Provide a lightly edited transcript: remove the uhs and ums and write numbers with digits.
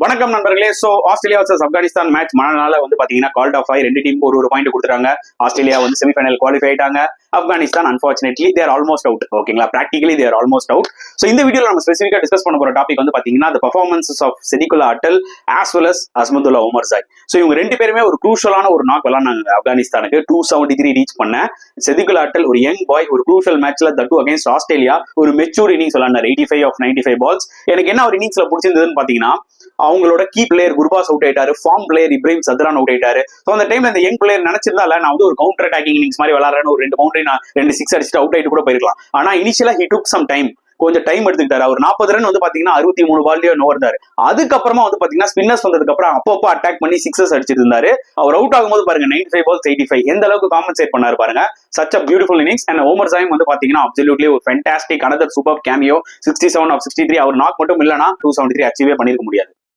வணக்கம் நண்பர்களே. So Australia versus Afghanistan match மனநாள பாத்தீங்கன்னா கால்ட் ஆஃப் ஆகி ரெண்டு டீம் ஒரு பாயிண்ட் கொடுத்துறாங்க. ஆஸ்திரேலியா செமிஃபைனல் குவாலிஃபை ஆயிட்டாங்க. ஆப்கானிஸ்தான் அன்பார்ச்சுனேட்லி தேர் ஆல்மோஸ்ட் அவுட். ஓகேங்களா, பிராக்டிகலி தேர் ஆல்மோஸ்ட் அவுட். சோ இந்த வீடியோல நம்ம ஸ்பெசிஃபிக்கா டிஸ்கஸ் பண்ண போற டாபிக் பாத்தீங்கன்னா the performances of Sediqullah Atal as well as Azmatullah Omarzai. So இவங்க ரெண்டு பேருமே ஒரு குரூஷியலான ஒரு நாக் விளையாடுனாங்க ஆப்கானிஸ்தானுக்கு. 273 ரீச் பண்ண செதிகுல்லா அட்டல் ஒரு யங் பாய் ஒரு குரூஷியல் மேட்ச்ல தட்டு அகைன்ஸ்ட் ஆஸ்திரேலியா ஒரு மெச்சூர் இன்னிங்ஸ் விளையாடுனார். 85 of 95 பால்ஸ். எனக்கு என்ன ஒரு இன்னிங்ஸ்ல பிடிச்சிருந்ததுன்னு பாத்தீங்கன்னா அவங்களோட கீ பிளேயர் குர்பாஸ் அவுட் ஆயிட்டாரு, form player Ibrahim Zadran out ஆயிட்டாரு. சோ அந்த டைம்ல இந்த யங் பிளேயர் நினைச்சிருந்தால நான் ஒரு கவுண்டர் அட்டாக்கிங் இன்னிங்ஸ் மாதிரி விளையாடுறேன், ஒரு 2 பவுண்டரி நான் 2 6 அடிச்சுட்டு அவுட் ஆயிட்டு கூட போயிருக்கலாம். ஆனா இனிஷியலா ஹி டுக் சம் டைம், கொஞ்சம் டைம் எடுத்துக்கிட்டாரு. அவர் 40 ரன் பாத்தீங்கன்னா 63 பால்லயே நோர்ந்தாரு. அதுக்கப்புறமா பாத்தீங்கன்னா ஸ்பின்னர்ஸ் வந்ததுக்கு அப்புறம் அப்பப்போ அட்டாக் பண்ணி சிக்ஸஸ் அடிச்சிட்டு இருந்தாரு. அவர் அவுட் ஆகும்போது பாருங்க 95 balls 85 எந்த அளவுக்கு காம்பன்சேட் பண்ணாரு பாருங்க. such a beautiful innings. and உமர்சாயும் பாத்தீங்கன்னா absolutely ஒரு fantastic another superb cameo. 67 of 63 our knock மட்டும் இல்லனா 273 அச்சீவே பண்ணிருக்க முடியாது.